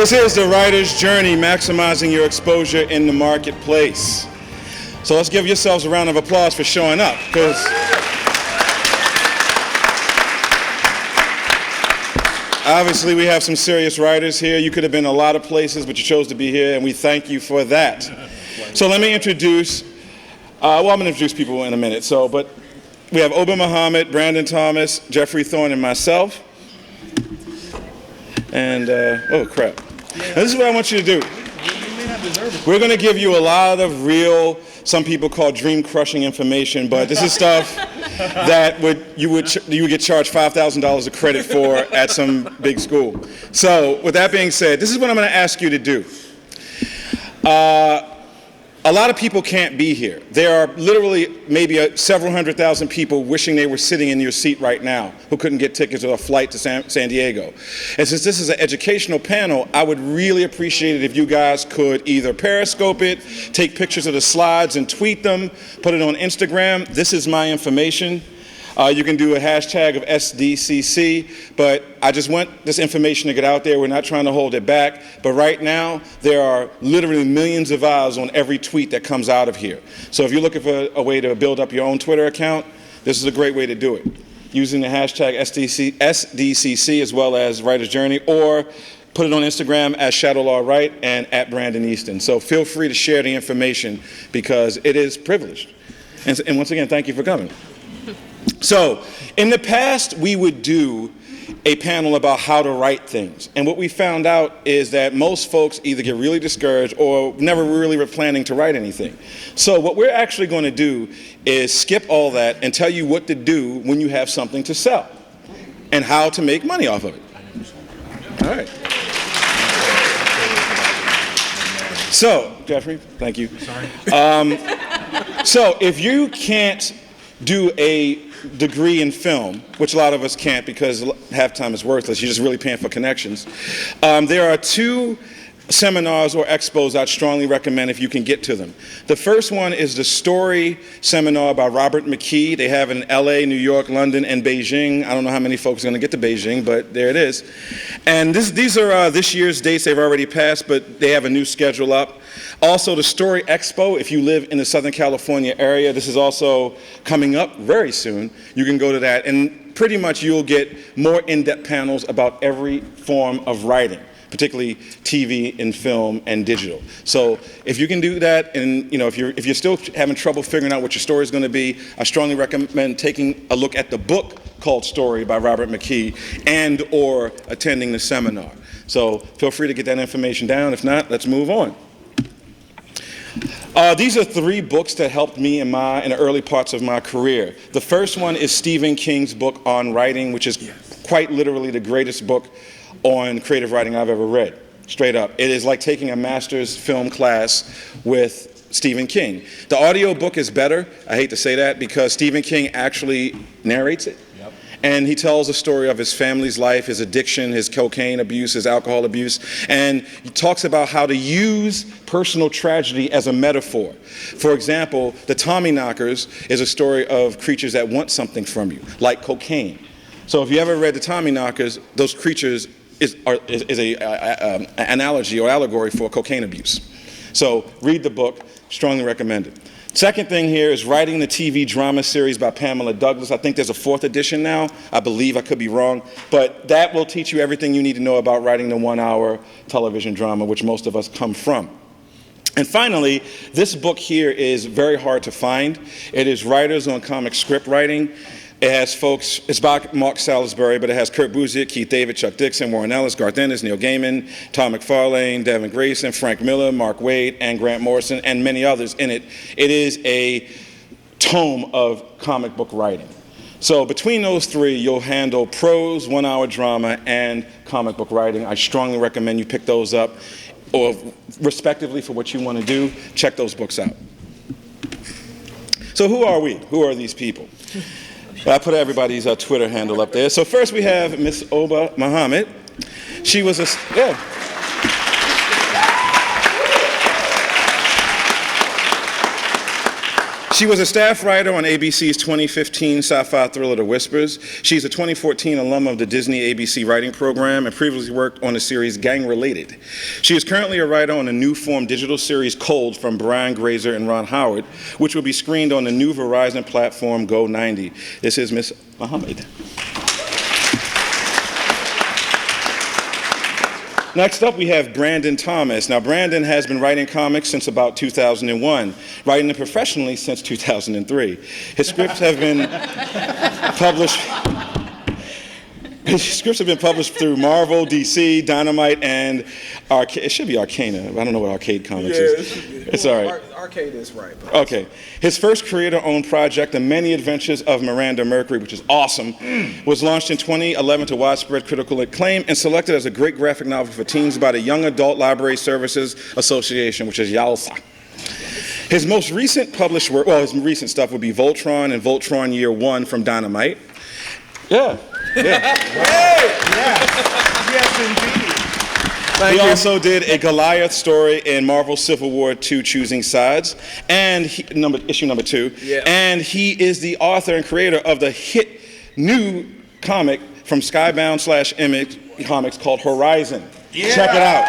This is the writer's journey, maximizing your exposure in the marketplace. So let's give yourselves a round of applause for showing up, because obviously we have some serious writers here. You could have been a lot of places, but you chose to be here, and we thank you for that. So let me introduce, I'm going to introduce people in a minute. But we have Ubah Mohammed, Brandon Thomas, Geoffrey Thorne, and myself. And, oh crap. Now, this is what I want you to do. We're going to give you a lot of real, some people call dream-crushing information, but this is stuff that you would get charged $5,000 of credit for at some big school. So with that being said, this is what I'm going to ask you to do. A lot of people can't be here. There are literally maybe several 100,000 people wishing they were sitting in your seat right now who couldn't get tickets or a flight to San Diego. And since this is an educational panel, I would really appreciate it if you guys could either Periscope it, take pictures of the slides and tweet them, put it on Instagram. This is my information. You can do a hashtag of SDCC, but I just want this information to get out there. We're not trying to hold it back, but right now there are literally millions of eyes on every tweet that comes out of here. So if you're looking for a way to build up your own Twitter account, this is a great way to do it. Using the hashtag SDCC as well as Writer's Journey, or put it on Instagram as ShadowLawWrite and at Brandon Easton. So feel free to share the information because it is privileged. And once again, thank you for coming. So, in the past, we would do a panel about how to write things. And what we found out is that most folks either get really discouraged or never really were planning to write anything. So what we're actually going to do is skip all that and tell you what to do when you have something to sell and how to make money off of it. All right. So, Geoffrey, thank you. Sorry. So if you can't do a degree in film, which a lot of us can't because half time is worthless, you're just really paying for connections. There are two seminars or expos I'd strongly recommend if you can get to them. The first one is the Story Seminar by Robert McKee. They have it in LA, New York, London, and Beijing. I don't know how many folks are going to get to Beijing, but there it is. And these are this year's dates. They've already passed, but they have a new schedule up. Also, the Story Expo, if you live in the Southern California area, this is also coming up very soon. You can go to that, and pretty much you'll get more in-depth panels about every form of writing, particularly TV and film and digital. So if you can do that, and if you're still having trouble figuring out what your story is going to be, I strongly recommend taking a look at the book called Story by Robert McKee and or attending the seminar. So feel free to get that information down. If not, let's move on. These are three books that helped me in the early parts of my career. The first one is Stephen King's book on writing, which is quite literally the greatest book on creative writing I've ever read, straight up. It is like taking a master's film class with Stephen King. The audio book is better, I hate to say that, because Stephen King actually narrates it. Yep. And he tells a story of his family's life, his addiction, his cocaine abuse, his alcohol abuse, and he talks about how to use personal tragedy as a metaphor. For example, the Tommyknockers is a story of creatures that want something from you, like cocaine. So if you ever read the Tommyknockers, those creatures is an analogy or allegory for cocaine abuse. So read the book, strongly recommend it. Second thing here is Writing the TV Drama Series by Pamela Douglas. I think there's a 4th edition now. I believe, I could be wrong. But that will teach you everything you need to know about writing the 1-hour television drama, which most of us come from. And finally, this book here is very hard to find. It is Writers on Comic Script Writing. It has folks, it's by Mark Salisbury, but it has Kurt Busiek, Keith David, Chuck Dixon, Warren Ellis, Garth Ennis, Neil Gaiman, Todd McFarlane, Devin Grayson, Frank Miller, Mark Waid, and Grant Morrison, and many others in it. It is a tome of comic book writing. So between those three, you'll handle prose, 1-hour drama, and comic book writing. I strongly recommend you pick those up, or respectively for what you want to do. Check those books out. So who are we? Who are these people? I put everybody's Twitter handle up there. So first we have Miss Ubah Mohammed. She was a, She was a staff writer on ABC's 2015 sci-fi thriller The Whispers. She's a 2014 alum of the Disney ABC writing program and previously worked on the series Gang Related. She is currently a writer on the new form digital series Cold from Brian Grazer and Ron Howard, which will be screened on the new Verizon platform Go90. This is Ms. Mohammed. Next up, we have Brandon Thomas. Now, Brandon has been writing comics since about 2001, writing them professionally since 2003. His scripts have been published. His scripts have been published through Marvel, DC, Dynamite, and it should be Arcana. I don't know what Arcade Comics is. It's all right. Arcade is right. Okay. His first creator-owned project, The Many Adventures of Miranda Mercury, which is awesome, was launched in 2011 to widespread critical acclaim and selected as a great graphic novel for teens by the Young Adult Library Services Association, which is YALSA. His most recent published work, well, his recent stuff would be Voltron and Voltron Year One from Dynamite. Yeah. Yes, indeed. He also did a Goliath story in Marvel Civil War II Choosing Sides, and issue number 2. Yeah. And he is the author and creator of the hit new comic from Skybound / Image Comics called Horizon. Yeah. Check it out.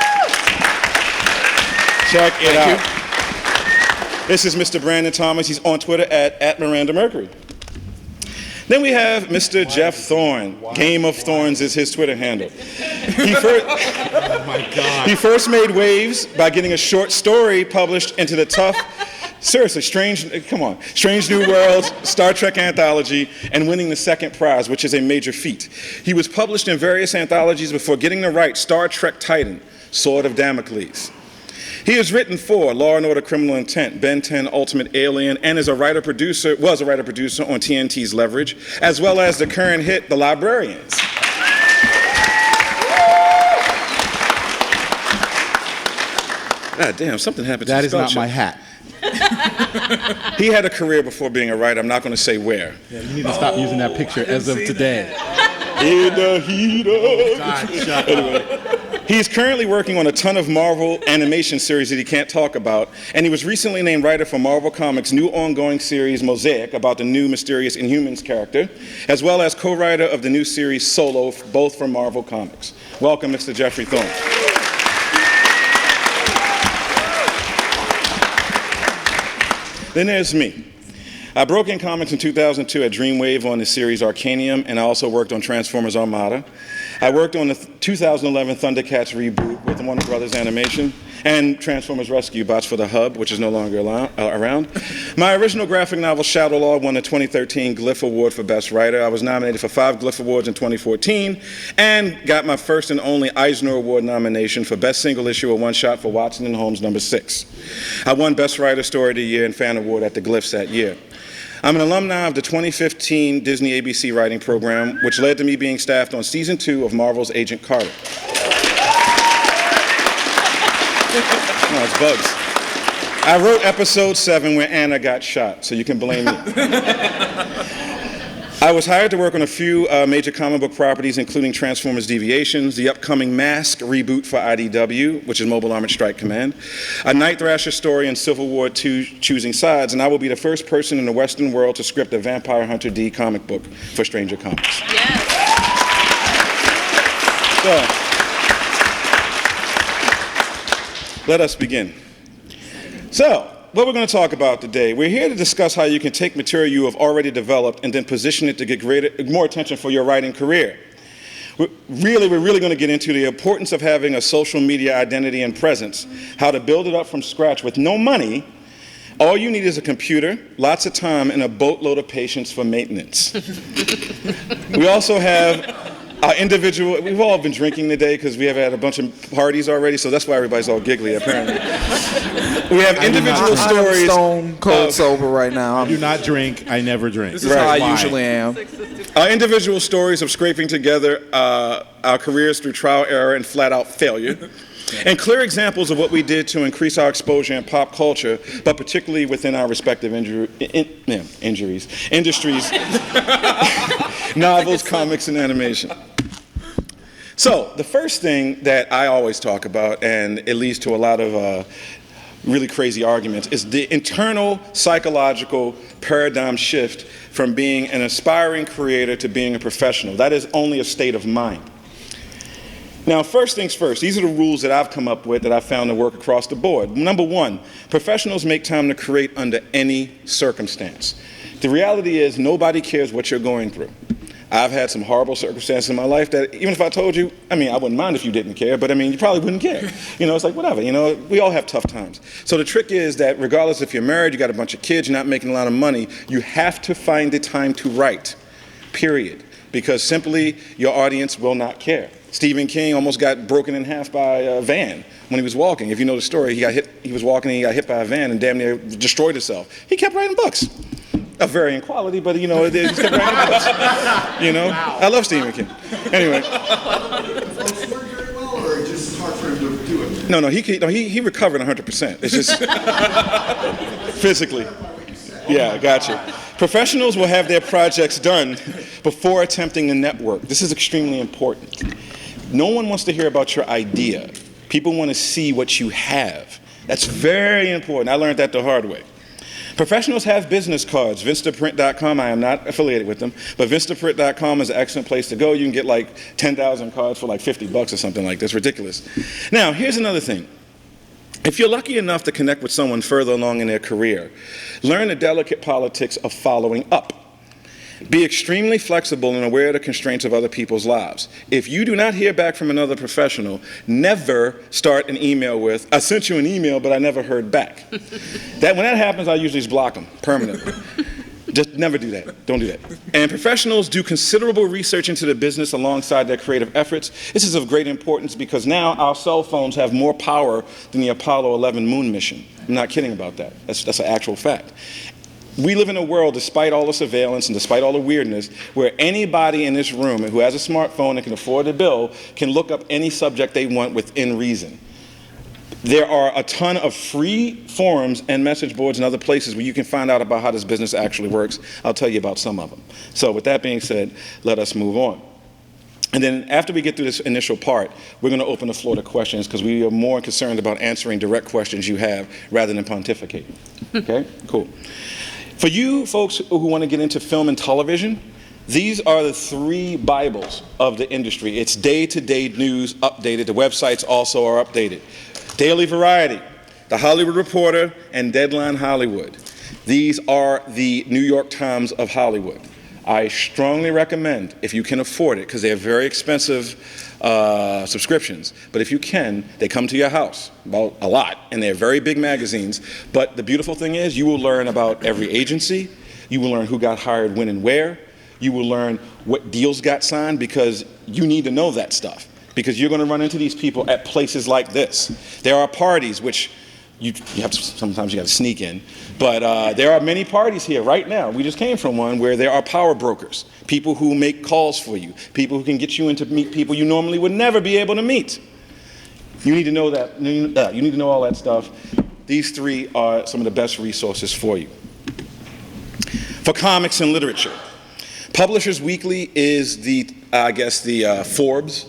Check it out. This is Mr. Brandon Thomas. He's on Twitter at Miranda Mercury. Then we have Mr. Geoff Thorne. Game of Thorns is his Twitter handle. He first made waves by getting a short story published into the tough, seriously, Strange New Worlds, Star Trek anthology, and winning the second prize, which is a major feat. He was published in various anthologies before getting to write Star Trek Titan, Sword of Damocles. He has written for Law & Order: Criminal Intent, Ben 10: Ultimate Alien, and was a writer-producer on TNT's Leverage, as well as the current hit, The Librarians. God damn, something happened to that the is not spell my check. hat. He had a career before being a writer. I'm not going to say where. Yeah, you need to stop using that picture as of today. In the heat of... God, anyway. He's currently working on a ton of Marvel animation series that he can't talk about, and he was recently named writer for Marvel Comics' new ongoing series, Mosaic, about the new mysterious Inhumans character, as well as co-writer of the new series Solo, both from Marvel Comics. Welcome, Mr. Geoffrey Thorne. Then there's me. I broke in comics in 2002 at Dreamwave on the series Arcanium, and I also worked on Transformers Armada. I worked on the 2011 Thundercats reboot with Warner Brothers Animation and Transformers Rescue Bots for the Hub, which is no longer around. My original graphic novel, Shadow Law, won the 2013 Glyph Award for Best Writer. I was nominated for 5 Glyph Awards in 2014 and got my first and only Eisner Award nomination for Best Single Issue, a one-shot for Watson and Holmes #6. I won Best Writer Story of the Year and Fan Award at the Glyphs that year. I'm an alumni of the 2015 Disney ABC writing program, which led to me being staffed on season 2 of Marvel's Agent Carter. No, it's bugs. I wrote episode 7 where Anna got shot, so you can blame me. I was hired to work on a few major comic book properties, including Transformers Deviations, the upcoming M.A.S.K reboot for IDW, which is Mobile Armored Strike Command, a Night Thrasher story in Civil War II Choosing Sides, and I will be the first person in the Western world to script a Vampire Hunter D comic book for Stranger Comics. Yes. So, let us begin. So, what we're going to talk about today, we're here to discuss how you can take material you have already developed and then position it to get more attention for your writing career. We're really going to get into the importance of having a social media identity and presence, how to build it up from scratch with no money. All you need is a computer, lots of time, and a boatload of patience for maintenance. We also have our individual, we've all been drinking today because we have had a bunch of parties already, so that's why everybody's all giggly, apparently. We have individual stories. I'm stone cold sober right now. I do not drink. I never drink. This is how I usually am. Our individual stories of scraping together our careers through trial, error, and flat-out failure. And clear examples of what we did to increase our exposure in pop culture, but particularly within our respective industries, novels, comics, and animation. So the first thing that I always talk about, and it leads to a lot of really crazy arguments, is the internal psychological paradigm shift from being an aspiring creator to being a professional. That is only a state of mind. Now, first things first, these are the rules that I've come up with that I've found to work across the board. Number one, professionals make time to create under any circumstance. The reality is nobody cares what you're going through. I've had some horrible circumstances in my life that even if I told you, I wouldn't mind if you didn't care, but you probably wouldn't care. It's like whatever, we all have tough times. So the trick is that regardless if you're married, you got a bunch of kids, you're not making a lot of money, you have to find the time to write, period. Because simply your audience will not care. Stephen King almost got broken in half by a van when he was walking. If you know the story, he was walking and he got hit by a van and damn near destroyed himself. He kept writing books. Of varying quality, but he just kept writing books. Wow. I love Stephen King. Anyway. Folks work very well, or it's just hard for him to do it? No, he recovered 100%. It's just physically. Yeah, gotcha. Professionals will have their projects done before attempting to network. This is extremely important. No one wants to hear about your idea. People want to see what you have. That's very important. I learned that the hard way. Professionals have business cards. Vistaprint.com, I am not affiliated with them, but Vistaprint.com is an excellent place to go. You can get like 10,000 cards for like $50 or something like this. Ridiculous. Now, here's another thing. If you're lucky enough to connect with someone further along in their career, learn the delicate politics of following up. Be extremely flexible and aware of the constraints of other people's lives. If you do not hear back from another professional, never start an email with, I sent you an email, but I never heard back. When that happens, I usually just block them permanently. Just never do that. Don't do that. And professionals do considerable research into the business alongside their creative efforts. This is of great importance because now our cell phones have more power than the Apollo 11 moon mission. I'm not kidding about that. That's an actual fact. We live in a world, despite all the surveillance and despite all the weirdness, where anybody in this room who has a smartphone and can afford a bill can look up any subject they want within reason. There are a ton of free forums and message boards and other places where you can find out about how this business actually works. I'll tell you about some of them. So with that being said, let us move on. And then after we get through this initial part, we're going to open the floor to questions because we are more concerned about answering direct questions you have rather than pontificating. Okay? Cool. For you folks who want to get into film and television, these are the three Bibles of the industry. It's day-to-day news updated. The websites also are updated. Daily Variety, The Hollywood Reporter, and Deadline Hollywood. These are the New York Times of Hollywood. I strongly recommend, if you can afford it, because they're very expensive subscriptions, but if you can, they come to your house, well, a lot, and they're very big magazines. But the beautiful thing is you will learn about every agency, you will learn who got hired when and where, you will learn what deals got signed because you need to know that stuff. Because you're going to run into these people at places like this. There are parties which you have to, sometimes you got to sneak in, but there are many parties here right now. We just came from one where there are power brokers, people who make calls for you, people who can get you in to meet people you normally would never be able to meet. You need to know that. You need to know all that stuff. These three are some of the best resources for you. For comics and literature, Publishers Weekly is the Forbes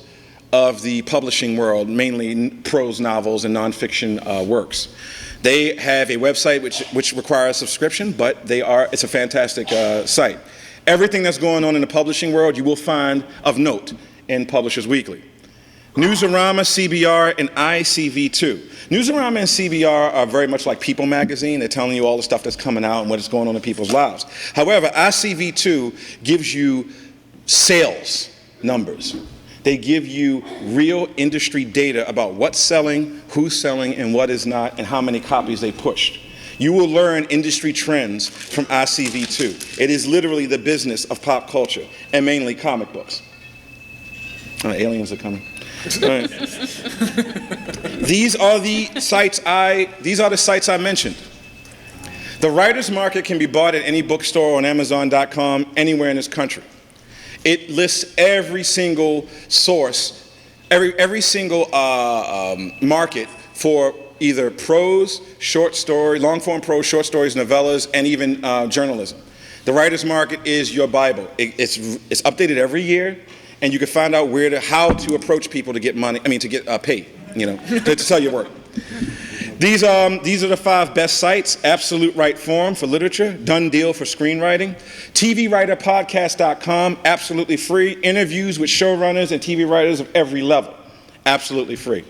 of the publishing world, mainly prose novels and nonfiction works. They have a website which requires subscription, but it's a fantastic site. Everything that's going on in the publishing world you will find of note in Publishers Weekly. Newsarama, CBR, and ICV2. Newsarama and CBR are very much like People magazine. They're telling you all the stuff that's coming out and what's going on in people's lives. However, ICV2 gives you sales numbers. They give you real industry data about what's selling, who's selling, and what is not, and how many copies they pushed. You will learn industry trends from ICV2. It is literally the business of pop culture, and mainly comic books. Aliens are coming. Right. These are the sites I mentioned. The writer's market can be bought at any bookstore on Amazon.com anywhere in this country. It lists every single source, every single market for either prose, short story, long-form prose, short stories, novellas, and even journalism. The writer's market is your Bible. It's updated every year, and you can find out how to approach people to get money. To get paid, to sell your work. These are the 5 best sites: Absolute Right Forum for literature, Done Deal for screenwriting, TVWriterPodcast.com, absolutely free, interviews with showrunners and TV writers of every level, absolutely free.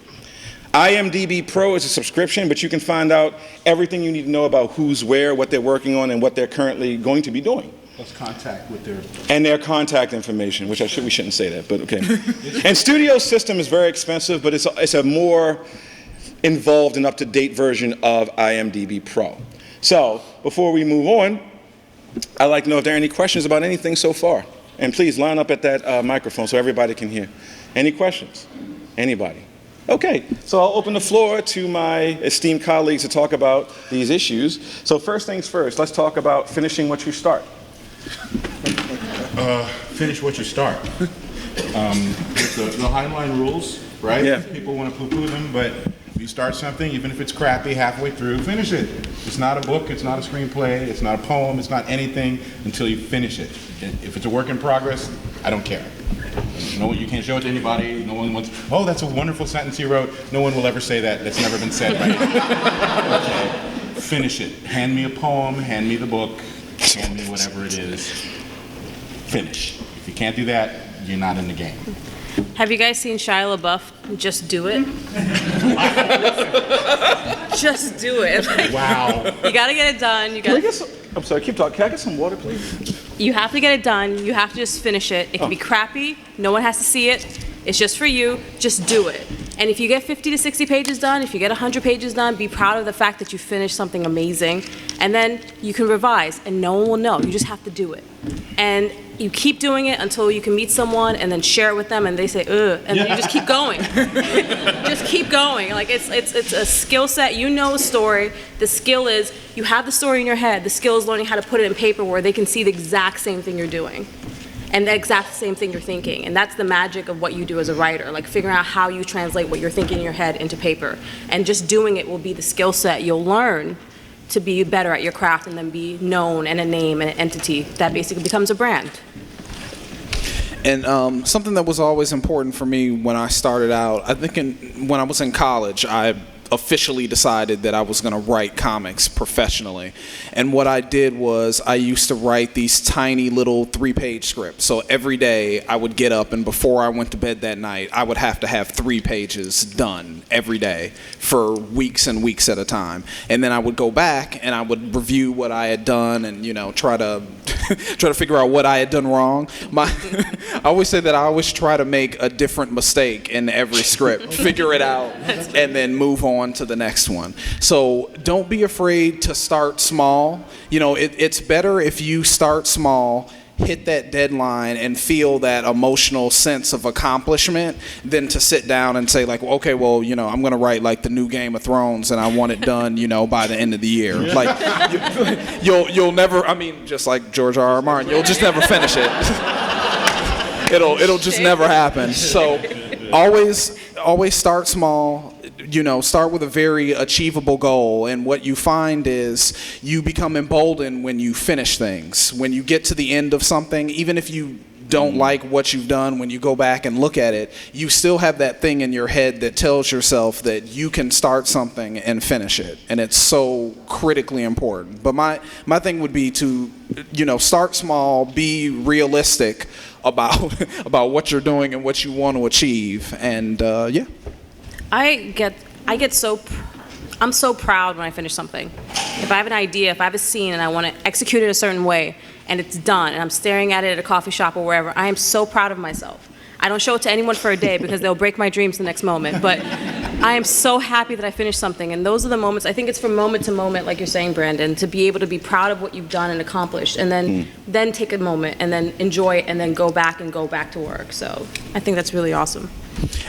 IMDb Pro is a subscription, but you can find out everything you need to know about who's where, what they're working on, and what they're currently going to be doing. Plus contact with their... And their contact information, which we shouldn't say that, but okay. And Studio System is very expensive, but it's a more involved and up-to-date version of IMDb Pro. So, before we move on, I'd like to know if there are any questions about anything so far. And please line up at that microphone so everybody can hear. Any questions? Anybody? Okay, so I'll open the floor to my esteemed colleagues to talk about these issues. So first things first, let's talk about finishing what you start. Finish what you start. There's the Heinlein rules, right? Yeah. People want to poo-poo them, but if you start something, even if it's crappy halfway through, finish it. It's not a book, it's not a screenplay, it's not a poem, it's not anything until you finish it. If it's a work in progress, I don't care. You can't show it to anybody. No one wants, oh, that's a wonderful sentence you wrote. No one will ever say that. That's never been said right now. Okay. Finish it. Hand me a poem, hand me the book, hand me whatever it is. Finish. If you can't do that, you're not in the game. Have you guys seen Shia LaBeouf? Just do it. Just do it. Like, Wow. you gotta get it done. I'm sorry, keep talking. Can I get some water, please? You have to get it done. You have to just finish it. It can be crappy. No one has to see it. It's just for you. Just do it. And if you get 50 to 60 pages done, if you get 100 pages done, be proud of the fact that you finished something amazing. And then you can revise, and no one will know. You just have to do it. And you keep doing it until you can meet someone and then share it with them, and they say, ugh, and then you just keep going. Just keep going. Like, it's a skill set. You know a story. The skill is you have the story in your head. The skill is learning how to put it in paper where they can see the exact same thing you're doing and the exact same thing you're thinking. And that's the magic of what you do as a writer, like figuring out how you translate what you're thinking in your head into paper. And just doing it will be the skill set you'll learn to be better at your craft and then be known and a name and an entity that basically becomes a brand. And something that was always important for me when I started out, I think when I was in college, I officially decided that I was going to write comics professionally. And what I did was I used to write these tiny little 3-page scripts. So every day I would get up, and before I went to bed that night, I would have to have 3 pages done every day for weeks and weeks at a time. And then I would go back and I would review what I had done and, try to figure out what I had done wrong. I always say that I always try to make a different mistake in every script, figure it out, and then move on to the next one. So don't be afraid to start small. It's better if you start small, hit that deadline, and feel that emotional sense of accomplishment than to sit down and say, like, okay, well, I'm going to write like the new Game of Thrones and I want it done, by the end of the year. Like, you'll never, just like George R.R. Martin, you'll just never finish it. It'll just never happen. So always start small. Start with a very achievable goal, and what you find is you become emboldened when you finish things. When you get to the end of something, even if you don't like what you've done, when you go back and look at it, you still have that thing in your head that tells yourself that you can start something and finish it, and it's so critically important. But my thing would be to, start small, be realistic about what you're doing and what you want to achieve, and yeah. I'm so proud when I finish something. If I have an idea, if I have a scene and I want to execute it a certain way and it's done and I'm staring at it at a coffee shop or wherever, I am so proud of myself. I don't show it to anyone for a day because they'll break my dreams the next moment, but I am so happy that I finished something, and those are the moments. I think it's from moment to moment, like you're saying, Brandon, to be able to be proud of what you've done and accomplished, and then take a moment and then enjoy it and then go back to work. So I think that's really awesome.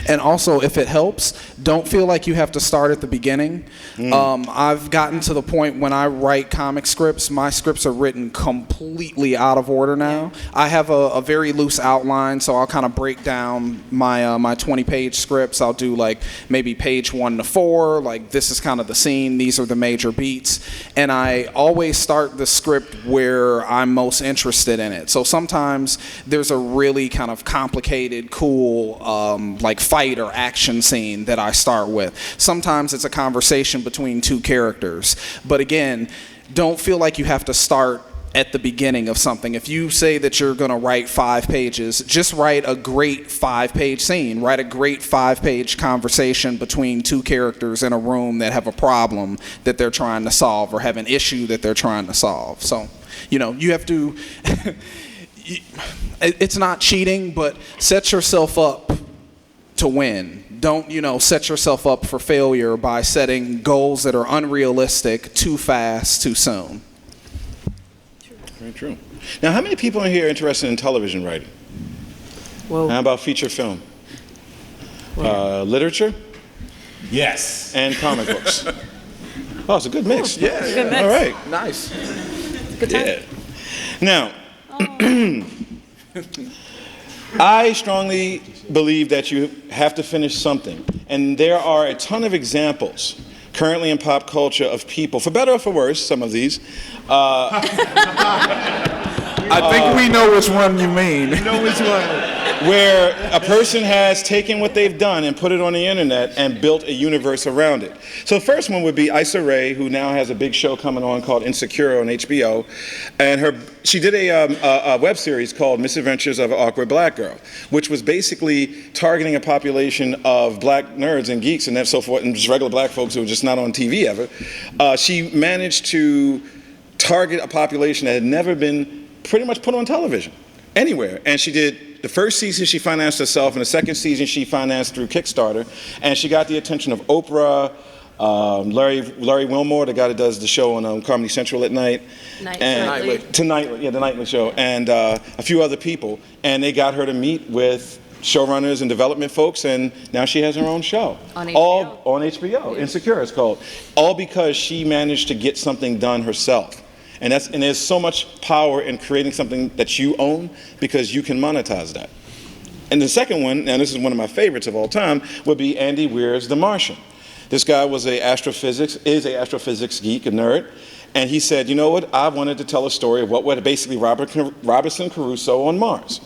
And also, if it helps, don't feel like you have to start at the beginning. I've gotten to the point when I write comic scripts, my scripts are written completely out of order now. I have a very loose outline, so I'll kind of break down my 20-page scripts. I'll do like maybe page 1 to 4, like this is kind of the scene, these are the major beats, and I always start the script where I'm most interested in it. So sometimes there's a really kind of complicated, cool like fight or action scene that I start with. Sometimes it's a conversation between two characters. But again, don't feel like you have to start at the beginning of something. If you say that you're going to write 5 pages, just write a great 5-page scene. Write a great 5-page conversation between two characters in a room that have a problem that they're trying to solve or have an issue that they're trying to solve. So, you have to, it's not cheating, but set yourself up to win. Don't, set yourself up for failure by setting goals that are unrealistic too fast, too soon. Very true. Now, how many people in here are interested in television writing? Whoa. How about feature film? Literature? Yes. And comic books? Oh, it's a good mix. Yeah. Good mix. All right. Nice. Good time. Yeah. Now, I strongly believe that you have to finish something. And there are a ton of examples currently in pop culture of people, for better or for worse, some of these. I think we know which one you mean. Where a person has taken what they've done and put it on the internet and built a universe around it. So the first one would be Issa Rae, who now has a big show coming on called Insecure on HBO. And she did a web series called Misadventures of an Awkward Black Girl, which was basically targeting a population of black nerds and geeks and so forth, and just regular black folks who were just not on TV ever. She managed to target a population that had never been pretty much put on television anywhere. And she did the first season she financed herself, and the second season she financed through Kickstarter. And she got the attention of Oprah, Larry Wilmore, the guy that does the show on Comedy Central at night. Nightly. The Nightly Show, and a few other people. And they got her to meet with showrunners and development folks, and now she has her own show. On HBO. All on HBO. Insecure, it's called. All because she managed to get something done herself. And there's so much power in creating something that you own because you can monetize that. And the second one, and this is one of my favorites of all time, would be Andy Weir's The Martian. This guy is an astrophysics geek, a nerd, and he said, you know what, I wanted to tell a story of what would basically Robinson Crusoe on Mars.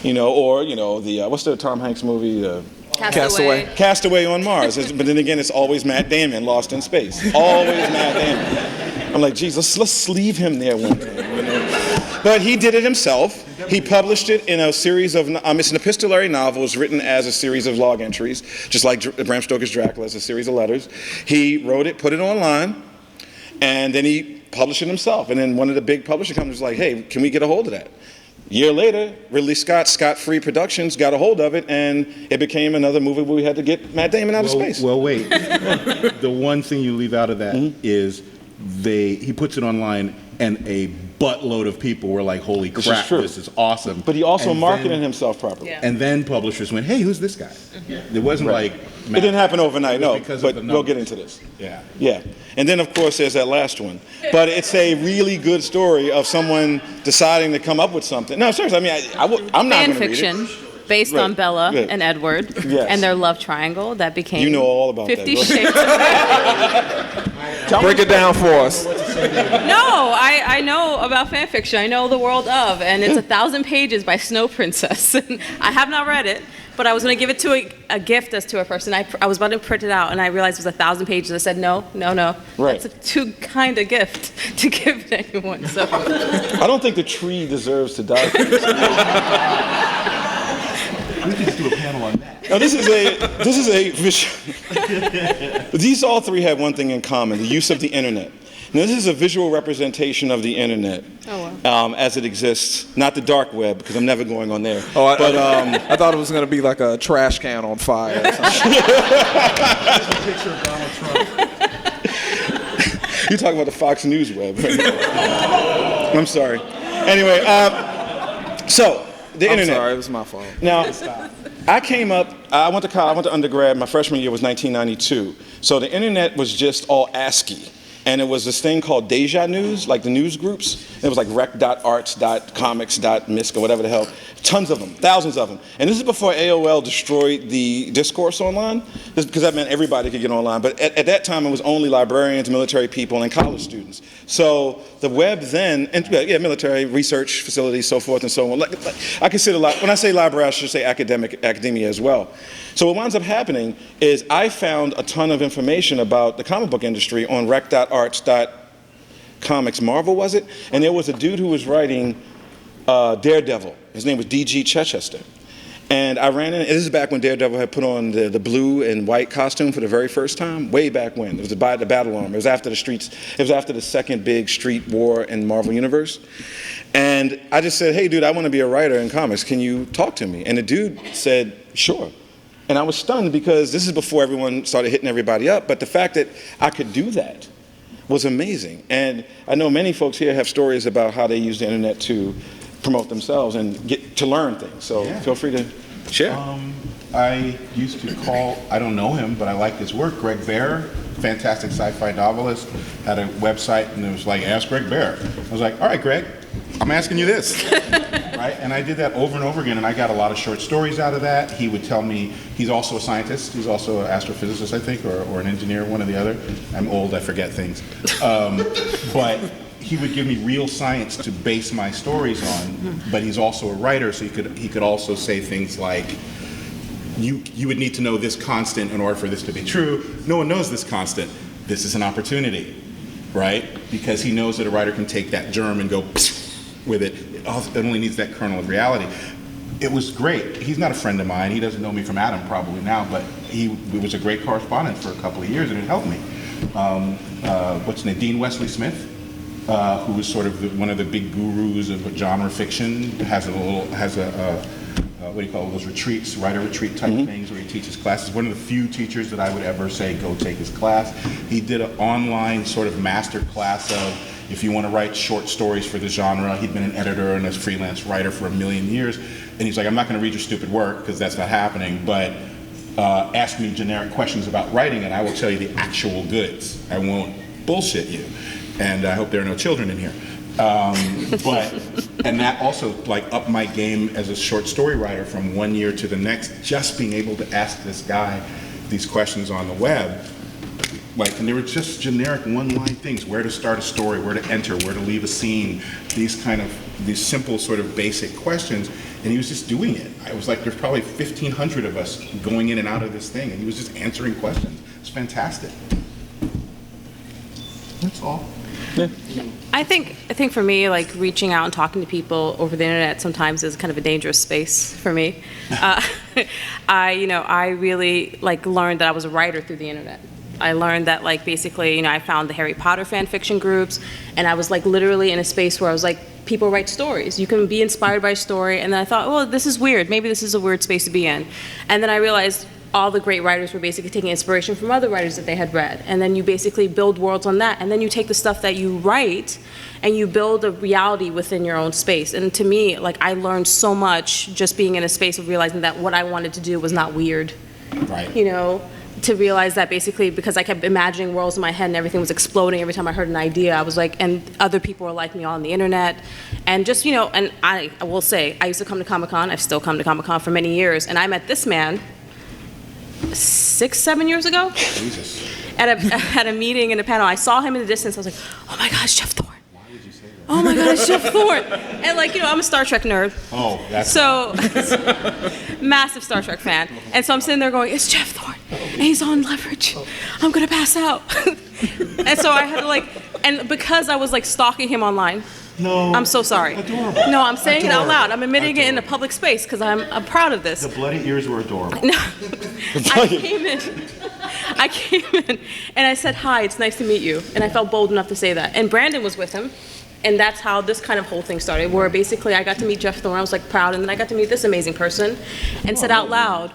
What's the Tom Hanks movie? Castaway on Mars. But then again, it's always Matt Damon lost in space. Always Matt Damon. I'm like, geez, let's leave him there one day. But he did it himself. He published it in a series of, it's an epistolary novel. It's written as a series of log entries, just like Bram Stoker's Dracula, as a series of letters. He wrote it, put it online, and then he published it himself. And then one of the big publishing companies was like, hey, can we get a hold of that? A year later, Ridley Scott Free Productions got a hold of it, and it became another movie where we had to get Matt Damon out of space. Well, wait. The one thing you leave out of that is he puts it online, and a buttload of people were like, holy crap, this is awesome. But he also marketed himself properly. Yeah. And then publishers went, hey, who's this guy? It wasn't like... It didn't happen overnight, no, but we'll get into this. Yeah. And then, of course, there's that last one. But it's a really good story of someone deciding to come up with something. No, seriously, I'm not going to read it. Fan fiction based on Bella and Edward and their love triangle that became You know all about 50 that. Shades of Grey. Break it down for us. No, I know about fan fiction. I know the world of, and it's 1,000 pages by Snow Princess. And I have not read it, but I was going to give it to a gift as to a person. I was about to print it out, and I realized it was 1,000 pages. I said, no. Right. That's a too kind a gift to give to anyone. So I don't think the tree deserves to die. We could just do a panel on that. Now, these all three have one thing in common: the use of the internet. Now, this is a visual representation of the internet as it exists, not the dark web, because I'm never going on there. I thought it was going to be like a trash can on fire. That's a picture of Donald Trump. You're talking about the Fox News web. I'm sorry. Anyway, so the internet. I'm sorry, it was my fault. Now, I went to college, I went to undergrad, my freshman year was 1992. So the internet was just all ASCII. And it was this thing called Deja News, like the news groups. It was like rec.arts.comics.M.A.S.K or whatever the hell. Tons of them, thousands of them. And this is before AOL destroyed the discourse online, because that meant everybody could get online. But at that time, it was only librarians, military people, and college students. So the web then, and yeah, military, research facilities, so forth and so on. Like, I consider, when I say library, I should say academia as well. So what winds up happening is I found a ton of information about the comic book industry on rec.arts.comics Marvel, was it? And there was a dude who was writing Daredevil. His name was D.G. Chichester. And I ran in, and this is back when Daredevil had put on the blue and white costume for the very first time, way back when. It was the battle armor. It was after the streets, it was after the second big street war in Marvel Universe. And I just said, hey dude, I want to be a writer in comics. Can you talk to me? And the dude said, sure. And I was stunned because this is before everyone started hitting everybody up, but the fact that I could do that was amazing. And I know many folks here have stories about how they use the internet to promote themselves and get to learn things. So yeah. Feel free to share. I used to call, I don't know him, but I like his work, Greg Bear, fantastic sci-fi novelist, had a website and it was like, ask Greg Bear. I was like, all right, Greg, I'm asking you this. Right? And I did that over and over again, and I got a lot of short stories out of that. He would tell me, he's also a scientist, he's also an astrophysicist, I think, or an engineer, one or the other. I'm old, I forget things. But he would give me real science to base my stories on, but he's also a writer, so he could also say things like, you would need to know this constant in order for this to be true. No one knows this constant. This is an opportunity, right? Because he knows that a writer can take that germ and go with it. It only needs that kernel of reality. It was great. He's not a friend of mine. He doesn't know me from Adam probably now, but he was a great correspondent for a couple of years, and it helped me. What's his name? Dean Wesley Smith, who was sort of one of the big gurus of genre fiction, has what do you call those retreats, writer retreat type things where he teaches classes. One of the few teachers that I would ever say go take his class. He did an online sort of master class of, if you want to write short stories for the genre. He'd been an editor and a freelance writer for a million years. And he's like, I'm not going to read your stupid work because that's not happening, but ask me generic questions about writing and I will tell you the actual goods. I won't bullshit you. And I hope there are no children in here. And that also like upped my game as a short story writer from one year to the next, just being able to ask this guy these questions on the web. Like, and they were just generic one-line things, where to start a story, where to enter, where to leave a scene, these simple sort of basic questions, and he was just doing it. I was like, there's probably 1,500 of us going in and out of this thing, and he was just answering questions. It's fantastic. That's all. Yeah. I think for me, like reaching out and talking to people over the internet sometimes is kind of a dangerous space for me. I really like learned that I was a writer through the internet. I learned that like basically, I found the Harry Potter fan fiction groups, and I was like literally in a space where I was like, people write stories. You can be inspired by a story, and then I thought, well, this is weird. Maybe this is a weird space to be in. And then I realized all the great writers were basically taking inspiration from other writers that they had read. And then you basically build worlds on that. And then you take the stuff that you write and you build a reality within your own space. And to me, like I learned so much just being in a space of realizing that what I wanted to do was not weird. Right. To realize that basically because I kept imagining worlds in my head and everything was exploding every time I heard an idea, I was like, and other people were like me on the internet. And just, and I will say, I used to come to Comic-Con, I've still come to Comic-Con for many years, and I met this man 6-7 years ago. Jesus. At a meeting in a panel. I saw him in the distance. I was like, oh my God, it's Geoff Thorne. Why would you say that? Oh my God, it's Geoff Thorne. And like, I'm a Star Trek nerd. Oh, that's so massive Star Trek fan. And so I'm sitting there going, it's Geoff Thorne. And he's on Leverage. I'm gonna pass out. And so I had to and because I was like stalking him online. No. I'm so sorry. Adorable. No, I'm saying Adorable. it out loud. I'm admitting it in a public space because I'm proud of this. The bloody ears were adorable. No. I came in and I said, hi, it's nice to meet you. And I felt bold enough to say that. And Brandon was with him. And that's how this kind of whole thing started, where basically I got to meet Geoff Thorne. I was like proud. And then I got to meet this amazing person and said out loud,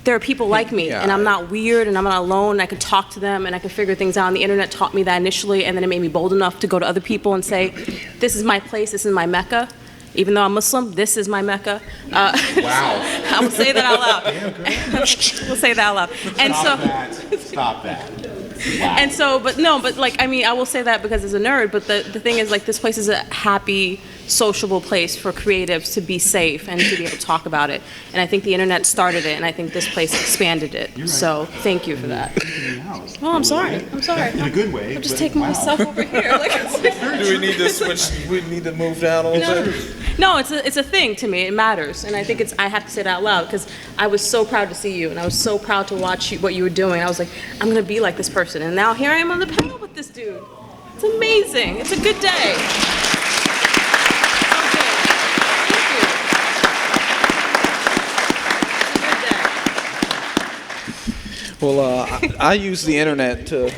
there are people like me, and I'm not weird, and I'm not alone, and I can talk to them, and I can figure things out. And the internet taught me that initially, and then it made me bold enough to go to other people and say, this is my place, this is my Mecca. Even though I'm Muslim, this is my Mecca. Wow. I will say that out loud. Damn, girl. We'll say that out loud. And Stop that. And so, but no, but like, I mean, I will say that because as a nerd, but the thing is, like, this place is a happy, sociable place for creatives to be safe and to be able to talk about it. And I think the internet started it, and I think this place expanded it. Right. So thank you for that. Oh, I'm sorry. I'm sorry. In a good way. I'm just but taking wow. myself over here. Like, Do we need to switch? We need to move down a little bit. no, it's a thing to me. It matters, and I think I have to say it out loud because I was so proud to see you, and I was so proud to watch what you were doing. I was like, I'm gonna be like this person, and now here I am on the panel with this dude. It's amazing. It's a good day. Well, I use the internet to.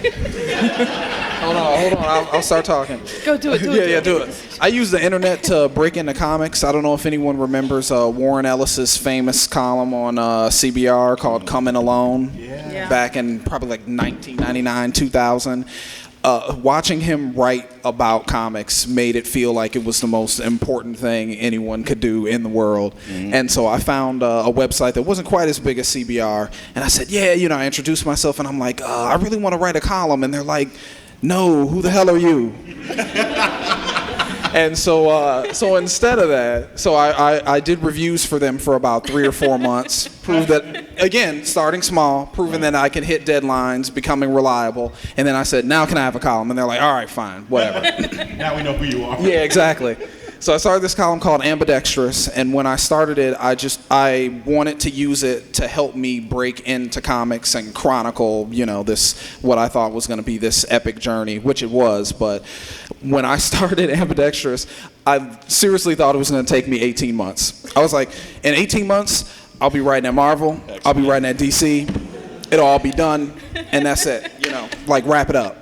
Hold on. I'll start talking. Go do it. Do it. I use the internet to break into comics. I don't know if anyone remembers Warren Ellis's famous column on CBR called "Coming Alone" back in probably like 1999, 2000. Watching him write about comics made it feel like it was the most important thing anyone could do in the world. And so I found a website that wasn't quite as big as CBR, and I said, I introduced myself, and I'm like, I really want to write a column, and they're like, no, who the hell are you? And so instead of that, I did reviews for them for about 3 or 4 months, proved that, again, starting small, proving that I can hit deadlines, becoming reliable, and then I said, now can I have a column? And they're like, all right, fine, whatever. Now we know who you are. Yeah, exactly. So I started this column called Ambidextrous, and when I started it, I wanted to use it to help me break into comics and chronicle, this, what I thought was going to be this epic journey, which it was. But when I started Ambidextrous, I seriously thought it was going to take me 18 months. I was like, in 18 months, I'll be writing at Marvel, I'll be writing at DC, it'll all be done, and that's it, wrap it up.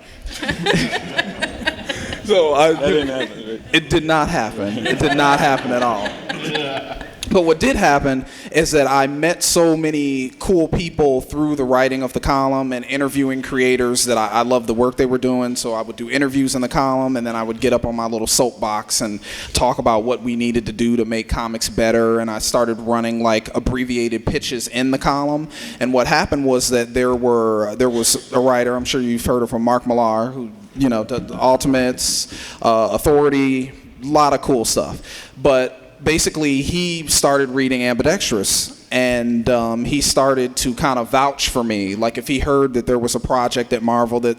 So it did not happen. It did not happen at all. But what did happen is that I met so many cool people through the writing of the column and interviewing creators that I loved the work they were doing. So I would do interviews in the column, and then I would get up on my little soapbox and talk about what we needed to do to make comics better. And I started running abbreviated pitches in the column. And what happened was that there was a writer, I'm sure you've heard of him, Mark Millar, who the Ultimates, Authority, a lot of cool stuff. But basically, he started reading Ambidextrous, and he started to kind of vouch for me. Like, if he heard that there was a project at Marvel that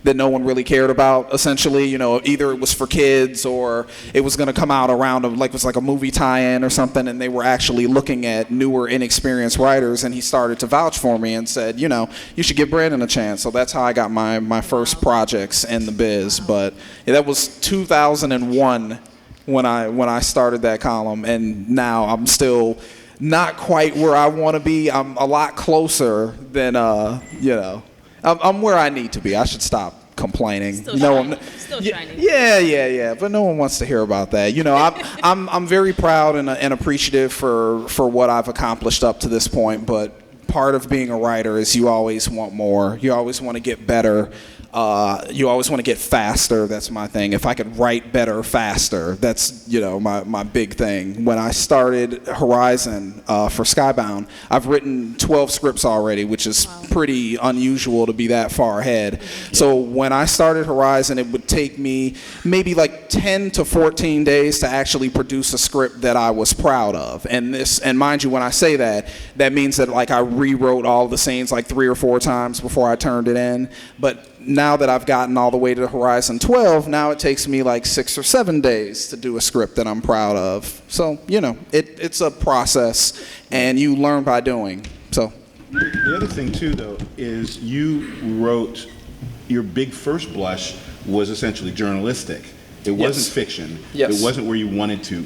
that no one really cared about, essentially, either it was for kids or it was going to come out around it was like a movie tie-in or something, and they were actually looking at newer, inexperienced writers, and he started to vouch for me and said, you should give Brandon a chance. So that's how I got my first projects in the biz. But that was 2001 when I started that column, and now I'm still not quite where I want to be. I'm a lot closer than I'm where I need to be. I should stop complaining. Still shining. Yeah. But no one wants to hear about that. I'm very proud and appreciative for what I've accomplished up to this point. But part of being a writer is you always want more. You always want to get better. You always want to get faster. That's my thing. If I could write better faster, that's my big thing. When I started Horizon for Skybound, I've written 12 scripts already, which is pretty unusual to be that far ahead. So when I started Horizon, it would take me maybe 10 to 14 days to actually produce a script that I was proud of. And mind you, when I say that, that means that I rewrote all the scenes 3 or 4 times before I turned it in. But now that I've gotten all the way to Horizon 12, now it takes me 6 or 7 days to do a script that I'm proud of. So, it's a process, and you learn by doing. So. The other thing, too, though, is you wrote, your big first blush was essentially journalistic. It wasn't fiction. Yes. It wasn't where you wanted to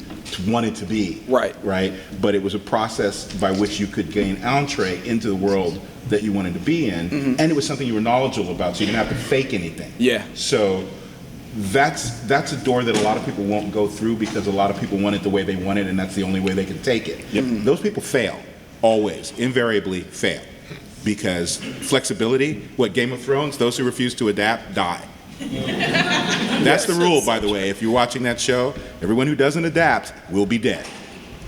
be. Right. Right? But it was a process by which you could gain entree into the world that you wanted to be in, and it was something you were knowledgeable about, so you didn't have to fake anything. Yeah. So that's a door that a lot of people won't go through because a lot of people want it the way they want it, and that's the only way they can take it. Yep. Those people fail, always, invariably fail, because flexibility, Game of Thrones, those who refuse to adapt die. That's the rule, by the way. If you're watching that show, everyone who doesn't adapt will be dead.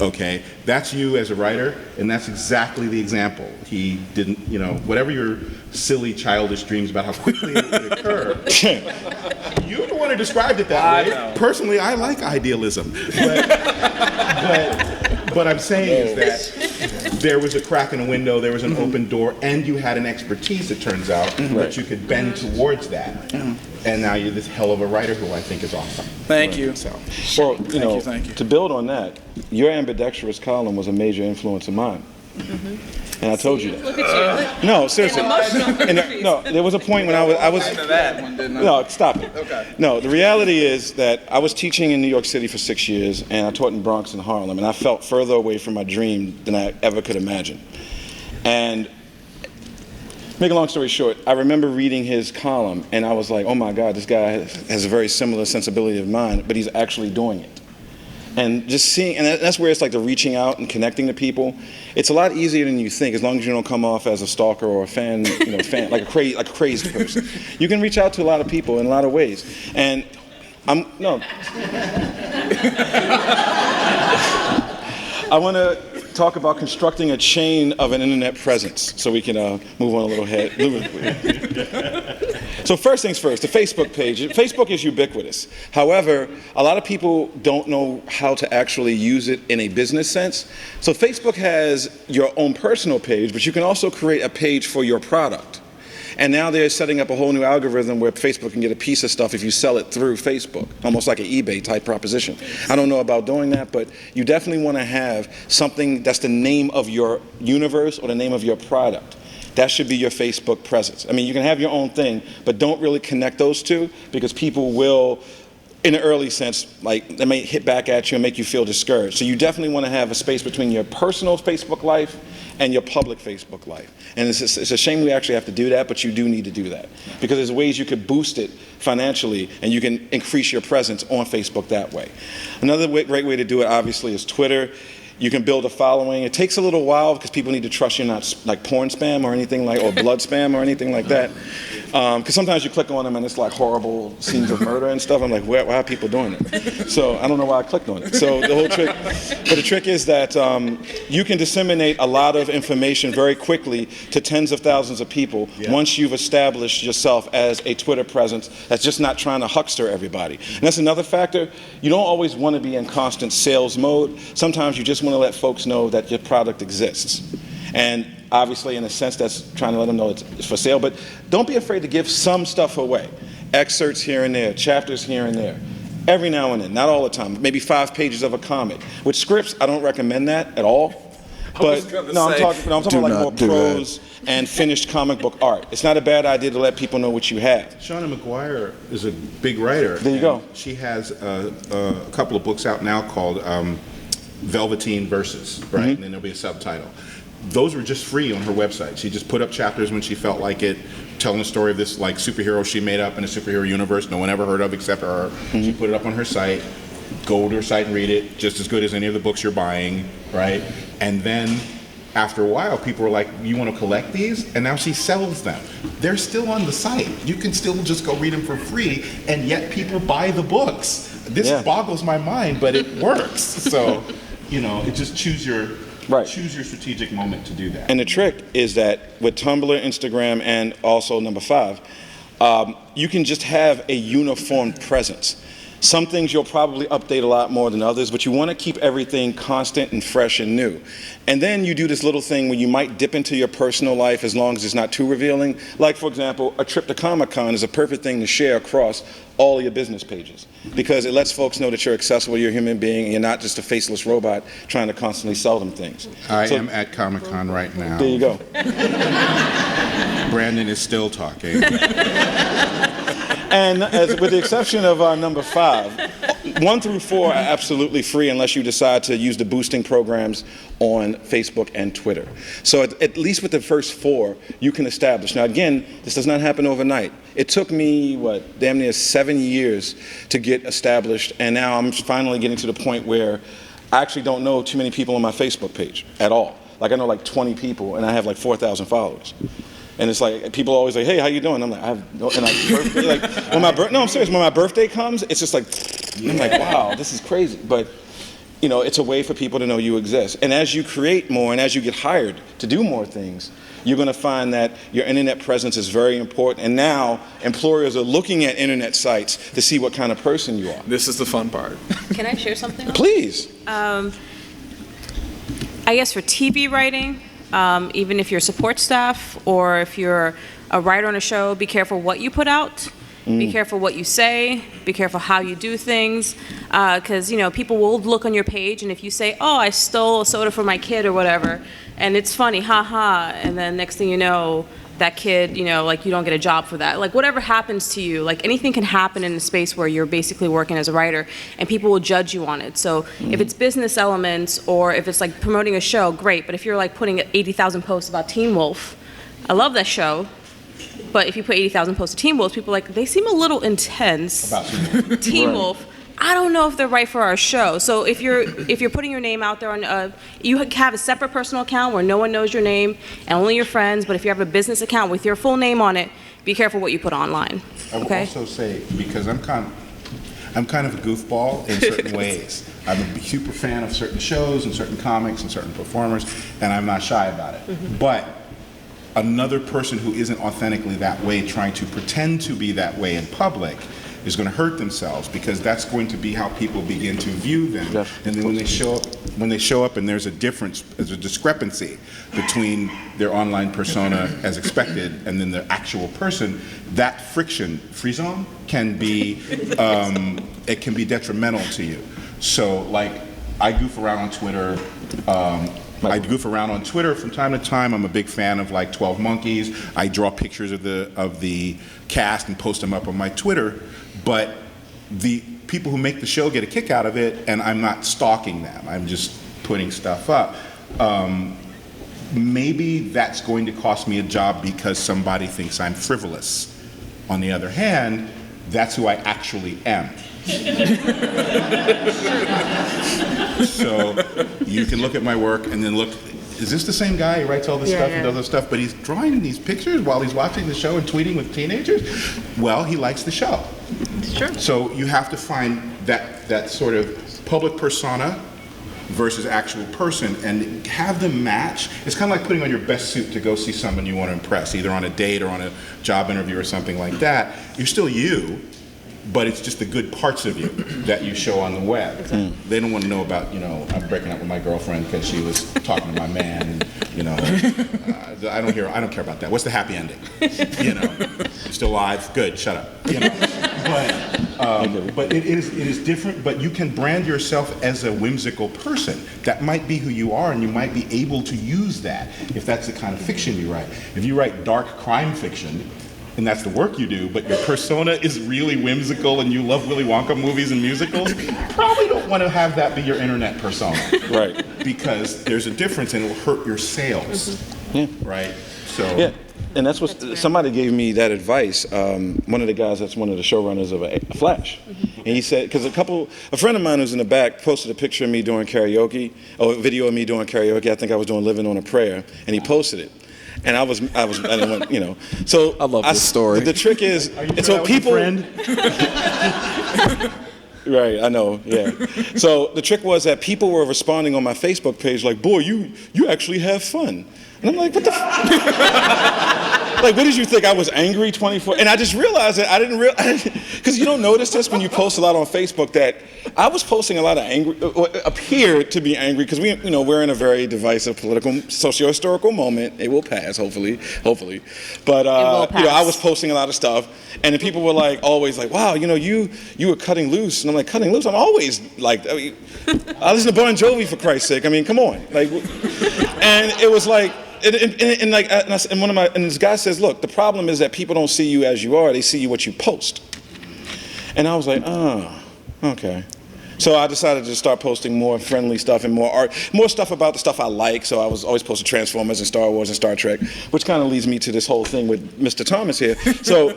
Okay, that's you as a writer, and that's exactly the example. He didn't, whatever your silly, childish dreams about how quickly it would occur, you're the one who described it that way. Personally, I like idealism. But I'm saying is that there was a crack in a window, there was an open door, and you had an expertise, it turns out, that you could bend towards that. And now you're this hell of a writer who I think is awesome. Thank you. So. Well, thank you. to build on that, your ambidextrous column was a major influence of mine. And I told you that. Look at you. No, seriously. And there was a point when I was Into that one, didn't I? No, stop it. Okay. No, the reality is that I was teaching in New York City for 6 years, and I taught in Bronx and Harlem, and I felt further away from my dream than I ever could imagine. And make a long story short, I remember reading his column, and I was like, oh my God, this guy has a very similar sensibility of mine, but he's actually doing it. And just seeing, and that's where it's like the reaching out and connecting to people. It's a lot easier than you think, as long as you don't come off as a stalker or a fan, like a crazy person. You can reach out to a lot of people in a lot of ways. And I want to talk about constructing a chain of an internet presence, so we can move on a little ahead. So first things first, the Facebook page. Facebook is ubiquitous. However, a lot of people don't know how to actually use it in a business sense. So Facebook has your own personal page, but you can also create a page for your product. And now they're setting up a whole new algorithm where Facebook can get a piece of stuff if you sell it through Facebook, almost like an eBay type proposition. I don't know about doing that, but you definitely want to have something that's the name of your universe or the name of your product. That should be your Facebook presence. I mean, you can have your own thing, but don't really connect those two, because people will, in an early sense, like, they may hit back at you and make you feel discouraged. So you definitely want to have a space between your personal Facebook life and your public Facebook life. And it's a shame we actually have to do that, but you do need to do that, because there's ways you could boost it financially, and you can increase your presence on Facebook that way. Another great way to do it, obviously, is Twitter. You can build a following. It takes a little while because people need to trust you're not like porn spam or anything like, or blood spam or anything like that. Because sometimes you click on them and it's like horrible scenes of murder and stuff. I'm like, why are people doing it? So I don't know why I clicked on it. So the whole trick, but the trick is that you can disseminate a lot of information very quickly to tens of thousands of people once you've established yourself as a Twitter presence that's just not trying to huckster everybody. And that's another factor. You don't always want to be in constant sales mode. Sometimes you just want to let folks know that your product exists. And obviously, in a sense, that's trying to let them know it's for sale. But don't be afraid to give some stuff away. Excerpts here and there, chapters here and there. Every now and then, not all the time. Maybe 5 pages of a comic. With scripts, I don't recommend that at all. But I'm talking about like more prose and finished comic book art. It's not a bad idea to let people know what you have. Shauna McGuire is a big writer. There you go. She has a couple of books out now called Velveteen Verses, right? And then there'll be a subtitle. Those were just free on her website. She just put up chapters when she felt like it, telling the story of this like superhero she made up in a superhero universe no one ever heard of except her. She put it up on her site. Go to her site and read it, just as good as any of the books you're buying, right? And then after a while, people were like, you want to collect these? And now she sells them. They're still on the site. You can still just go read them for free, and yet people buy the books. This boggles my mind, but it works. So, it just choose your strategic moment to do that. And the trick is that with Tumblr, Instagram, and also number 5, you can just have a uniform presence. Some things you'll probably update a lot more than others, but you want to keep everything constant and fresh and new. And then you do this little thing where you might dip into your personal life as long as it's not too revealing. Like, for example, a trip to Comic-Con is a perfect thing to share across all of your business pages, because it lets folks know that you're accessible, you're a human being, and you're not just a faceless robot trying to constantly sell them things. I am at Comic-Con right now. There you go. Brandon is still talking. And with the exception of number 5, 1 through 4 are absolutely free unless you decide to use the boosting programs on Facebook and Twitter. So at least with the first 4, you can establish. Now again, this does not happen overnight. It took me, damn near 7 years to get established, and now I'm finally getting to the point where I actually don't know too many people on my Facebook page at all. Like, I know like 20 people, and I have like 4,000 followers. And it's like, people always say, hey, how you doing? I'm like, I have no, and birthday, like, I'm serious, when my birthday comes, it's just like, I'm like, wow, this is crazy. But it's a way for people to know you exist. And as you create more and as you get hired to do more things, you're going to find that your internet presence is very important. And now employers are looking at internet sites to see what kind of person you are. This is the fun part. Can I share something? Please. I guess for TV writing, even if you're support staff or if you're a writer on a show, be careful what you put out. Be careful what you say. Be careful how you do things, because people will look on your page, and if you say, "Oh, I stole a soda from my kid" or whatever, and it's funny, haha, and then next thing you know, that kid, like you don't get a job for that. Like whatever happens to you, like anything can happen in a space where you're basically working as a writer, and people will judge you on it. So if it's business elements or if it's like promoting a show, great. But if you're like putting 80,000 posts about Teen Wolf, I love that show. But if you put 80,000 posts of Teen Wolf, people are like, they seem a little intense. About Teen Wolf, I don't know if they're right for our show. So if you're putting your name out there on, you have a separate personal account where no one knows your name and only your friends. But if you have a business account with your full name on it, be careful what you put online. I will Okay? also say, because I'm kind of a goofball in certain ways. I'm a super fan of certain shows and certain comics and certain performers, and I'm not shy about it. But another person who isn't authentically that way trying to pretend to be that way in public is going to hurt themselves, because that's going to be how people begin to view them. And then when they show up and there's a discrepancy between their online persona as expected and then their actual person, that frisson can be it can be detrimental to you. So like I goof around on Twitter. I goof around on Twitter from time to time. I'm a big fan of like 12 Monkeys. I draw pictures of the cast and post them up on my Twitter. But the people who make the show get a kick out of it, and I'm not stalking them. I'm just putting stuff up. Maybe that's going to cost me a job because somebody thinks I'm frivolous. On the other hand, that's who I actually am. So you can look at my work and then look, is this the same guy who writes all this stuff and does all this stuff, but he's drawing these pictures while he's watching the show and tweeting with teenagers? Well, he likes the show. It's true. So you have to find that sort of public persona versus actual person and have them match. It's kind of like putting on your best suit to go see someone you want to impress, either on a date or on a job interview or something like that. You're still you, but it's just the good parts of you that you show on the web. They don't want to know about, I'm breaking up with my girlfriend because she was talking to my man, and, I don't care about that. What's the happy ending? You're still alive? Good, shut up. But it is different, but you can brand yourself as a whimsical person. That might be who you are, and you might be able to use that if that's the kind of fiction you write. If you write dark crime fiction, and that's the work you do, but your persona is really whimsical and you love Willy Wonka movies and musicals, you probably don't want to have that be your internet persona. Right. Because there's a difference and it'll hurt your sales. Yeah. Right? So. Yeah. And that's what somebody gave me that advice. One of the guys that's one of the showrunners of a Flash, and he said, because a friend of mine who's in the back posted a picture of me doing karaoke, or a video of me doing karaoke. I think I was doing "Living on a Prayer," and he posted it. And I didn't want, So I love this story. The trick is, so people. Right, I know, yeah. So the trick was that people were responding on my Facebook page like, "Boy, you actually have fun." And I'm like, what the like, what did you think? I was angry 24? And I just realized that I didn't realize, because you don't notice this when you post a lot on Facebook, that I was posting a lot of angry, or appeared to be angry, because we're in a very divisive political, socio-historical moment. It will pass, hopefully. But, I was posting a lot of stuff, and then people were like, always like, wow, you were cutting loose. And I'm like, cutting loose? I'm always like, I listen to Bon Jovi, for Christ's sake. I mean, come on. Like, and it was like, and this guy says, look, the problem is that people don't see you as you are, they see you what you post. And I was like, oh, okay. So I decided to start posting more friendly stuff and more art, more stuff about the stuff I like. So I was always posting Transformers and Star Wars and Star Trek, which kind of leads me to this whole thing with Mr. Thomas here. So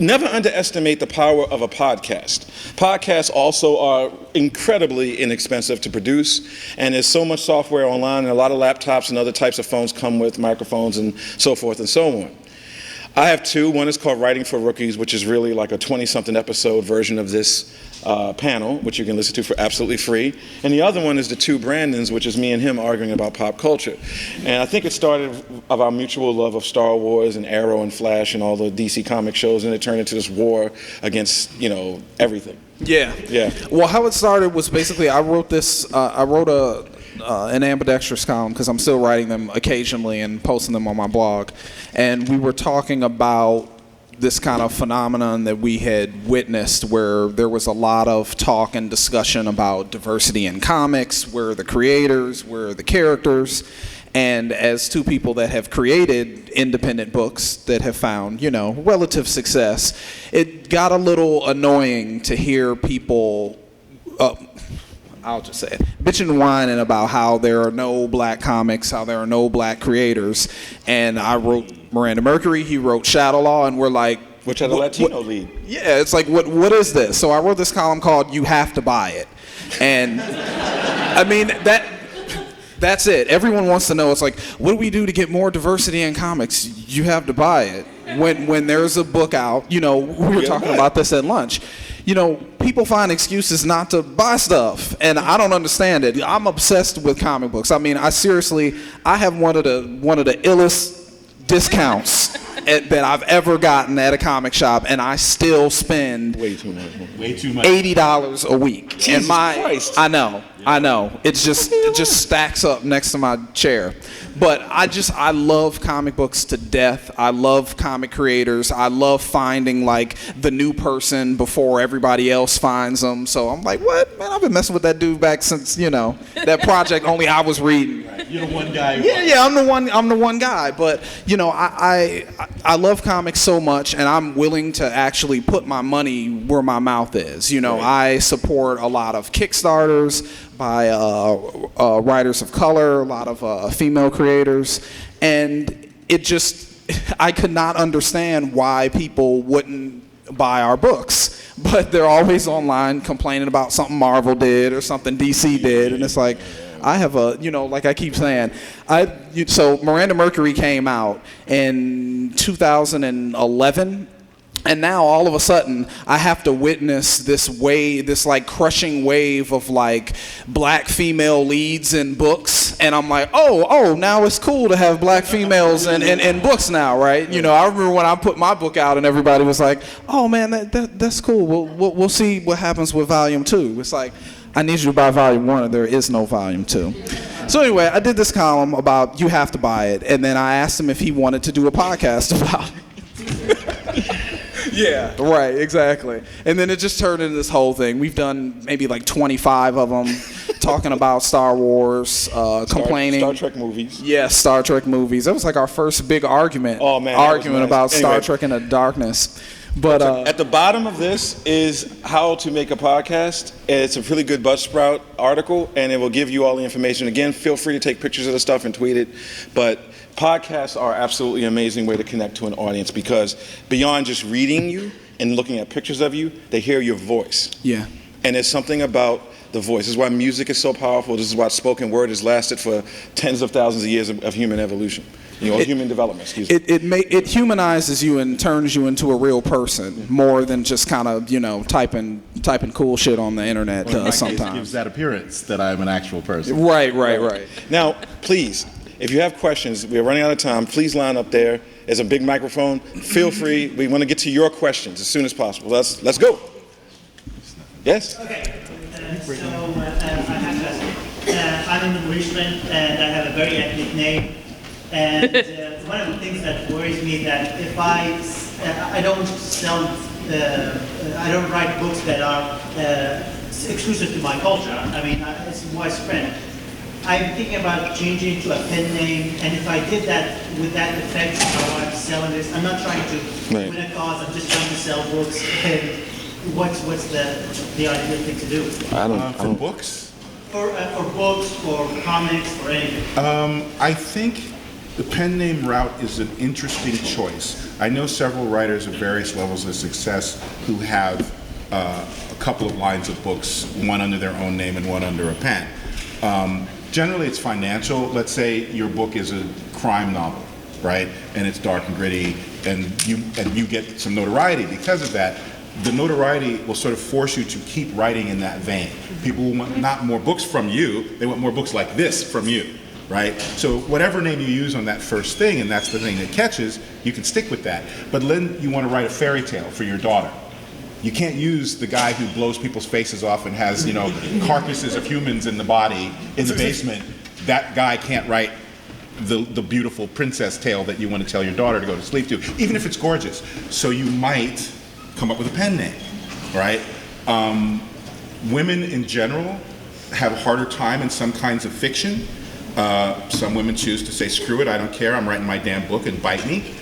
never underestimate the power of a podcast. Podcasts also are incredibly inexpensive to produce, and there's so much software online, and a lot of laptops and other types of phones come with microphones and so forth and so on. I have two. One is called Writing for Rookies, which is really like a 20-something episode version of this panel, which you can listen to for absolutely free. And the other one is The Two Brandons, which is me and him arguing about pop culture. And I think it started of our mutual love of Star Wars and Arrow and Flash and all the DC comic shows, and it turned into this war against, everything. Yeah. Yeah. Well, how it started was basically I wrote an ambidextrous column because I'm still writing them occasionally and posting them on my blog. And we were talking about this kind of phenomenon that we had witnessed where there was a lot of talk and discussion about diversity in comics, where are the creators, where are the characters. And as two people that have created independent books that have found, relative success, it got a little annoying to hear people, I'll just say it, bitching and whining about how there are no black comics, how there are no black creators. And I wrote Miranda Mercury, he wrote Shadow Law, and we're like, which had a Latino lead. Yeah, it's like, what is this? So I wrote this column called You Have to Buy It. And I mean, that's it. Everyone wants to know, it's like, what do we do to get more diversity in comics? You have to buy it. When there's a book out, we were talking about this at lunch. People find excuses not to buy stuff, and I don't understand it. I'm obsessed with comic books. I mean, I have one of the illest discounts that I've ever gotten at a comic shop, and I still spend Way too much. $80 a week. Jesus Christ. I know. It just stacks up next to my chair. But I love comic books to death. I love comic creators. I love finding like the new person before everybody else finds them. So I'm like, what? Man, I've been messing with that dude back since, that project only I was reading. Right. You're the one guy. Yeah, I'm the one guy. But, I love comics so much, and I'm willing to actually put my money where my mouth is. I support a lot of Kickstarters by writers of color, a lot of female creators, and I could not understand why people wouldn't buy our books, but they're always online complaining about something Marvel did or something DC did, and it's like, I have like I keep saying, so Miranda Mercury came out in 2011, and now all of a sudden I have to witness this like crushing wave of like black female leads in books, and I'm like, oh, now it's cool to have black females in books now, right? I remember when I put my book out and everybody was like, oh man, that's cool. We'll see what happens with volume 2. It's like, I need you to buy volume 1, and there is no volume 2. So anyway, I did this column about You Have to Buy It, and then I asked him if he wanted to do a podcast about it. Yeah, right, exactly. And then it just turned into this whole thing. We've done maybe like 25 of them, talking about Star Wars, complaining. Star Trek movies. Yeah, Star Trek movies. That was like our first big argument. Oh man, argument nice. about Anyway. Star Trek Into Darkness. But at the bottom of this is how to make a podcast. It's a really good Buzzsprout article, and it will give you all the information. Again, feel free to take pictures of the stuff and tweet it. But podcasts are absolutely an amazing way to connect to an audience, because beyond just reading you and looking at pictures of you, they hear your voice. yeah. And there's something about the voice. This is why music is so powerful. This is why spoken word has lasted for tens of thousands of years of human evolution. Human development, excuse me. It humanizes you and turns you into a real person more than just kind of, typing cool shit on the internet sometimes. It gives that appearance that I'm an actual person. Right. Now, please, if you have questions, we're running out of time. Please line up there. There's a big microphone. Feel free. We want to get to your questions as soon as possible. Let's go. Yes? Okay. I have to ask. I'm an Englishman, and I have a very ethnic name. And one of the things that worries me that if I don't sell, I don't write books that are exclusive to my culture. I mean, it's widespread. I'm thinking about changing to a pen name, and if I did that, would that affect how I'm selling this? I'm not trying to win a cause. I'm just trying to sell books. And what's the ideal thing to do? For books? For books, for comics, for anything. I think the pen name route is an interesting choice. I know several writers of various levels of success who have a couple of lines of books, one under their own name and one under a pen. Generally, it's financial. Let's say your book is a crime novel. right? And it's dark and gritty, and you get some notoriety because of that. The notoriety will sort of force you to keep writing in that vein. People will want not more books from you, they want more books like this from you, right? So whatever name you use on that first thing, and that's the thing that catches, you can stick with that. But then you want to write a fairy tale for your daughter. You can't use the guy who blows people's faces off and has, you know, carcasses of humans in the body in the basement. That guy can't write the beautiful princess tale that you want to tell your daughter to go to sleep to, even if it's gorgeous. So you might come up with a pen name, right? Women in general have a harder time in some kinds of fiction. Some women choose to say, screw it, I don't care, I'm writing my damn book and bite me.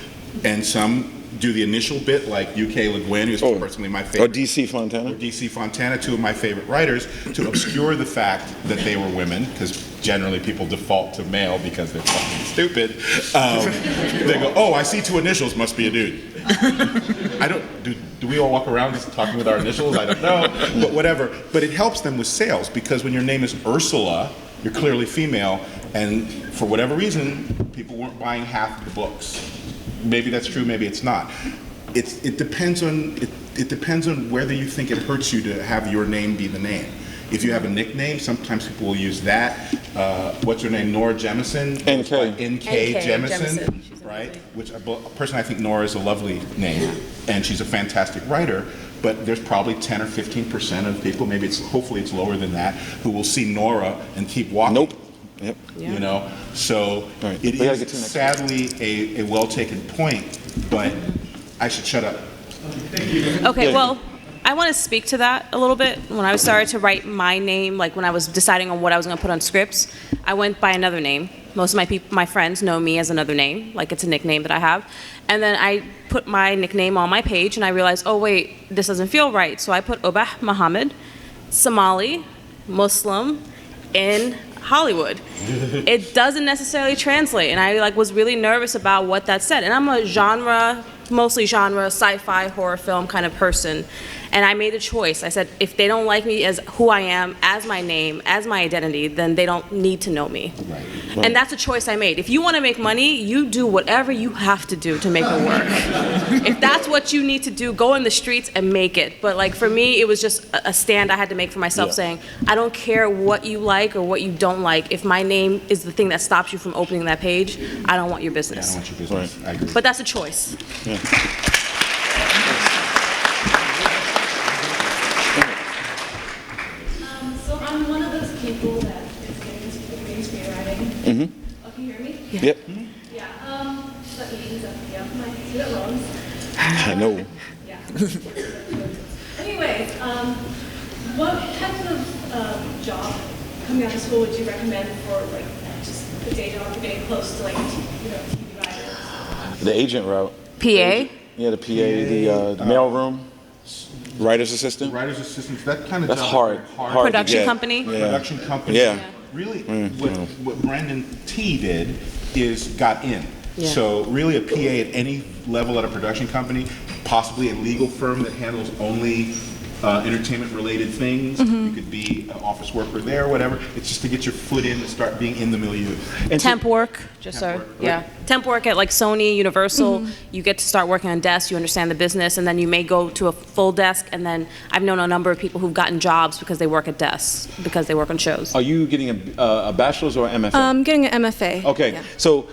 And some do the initial bit, like UK Le Guin, who's personally my favorite. Or D.C. Fontana. Or D.C. Fontana, two of my favorite writers, to obscure the fact that they were women, because generally people default to male because they're fucking stupid. They go, oh, I see two initials, must be a dude. I don't, do we all walk around just talking with our initials? I don't know, but whatever. But it helps them with sales, because when your name is Ursula, you're clearly female, and for whatever reason, people weren't buying half the books. Maybe that's true, maybe it's not. It depends on whether you think it hurts you to have your name be the name. If you have a nickname, sometimes people will use that. What's her name? Nora Jemisin? N.K. Jemisin, right? Which personally, I think Nora is a lovely name, and she's a fantastic writer. But there's probably 10 or 15% of people, maybe hopefully it's lower than that, who will see Nora and keep walking. Nope. Yep. Yeah. You know, so right. It is sadly a well-taken point, but I should shut up. Okay, well, I want to speak to that a little bit. When I started to write my name, like when I was deciding on what I was going to put on scripts, I went by another name. Most of my friends know me as another name, like it's a nickname that I have. And then I put my nickname on my page, and I realized, oh wait, this doesn't feel right. So I put Ubah Mohammed, Somali, Muslim, in Hollywood. It doesn't necessarily translate, and I was really nervous about what that said. And I'm a mostly genre, sci-fi, horror film kind of person. And I made a choice. I said, if they don't like me as who I am, as my name, as my identity, then they don't need to know me. Right. And that's a choice I made. If you want to make money, you do whatever you have to do to make it work. If that's what you need to do, go in the streets and make it. But like for me, it was just a stand I had to make for myself, saying, I don't care what you like or what you don't like. If my name is the thing that stops you from opening that page, I don't want your business. I don't want your business. Right. I agree. But that's a choice. Yeah. So I'm one of those people that is getting into screenwriting. Mm-hmm. Oh, can you hear me? Yeah. Yep. Yeah. That means that my student loans. I know. Yeah. Anyways, what type of job coming out of school would you recommend for like just the day job for getting close to like TV writers? The agent route. PA? Yeah, the PA, the mailroom, writer's assistant. Writer's assistants, that kind of That's job hard. is very Hard to Production get. company? Yeah. Production company. Yeah. Really, what Brandon T did is got in. Yeah. So really a PA at any level at a production company, possibly a legal firm that handles only entertainment-related things. You could be an office worker there or whatever. It's just to get your foot in and start being in the milieu. And Temp work, temp work at like Sony, Universal. You get to start working on desks, you understand the business, and then you may go to a full desk, and then I've known a number of people who've gotten jobs because they work at desks, because they work on shows. Are you getting a bachelor's or MFA? I'm getting an MFA. Okay, Yeah. so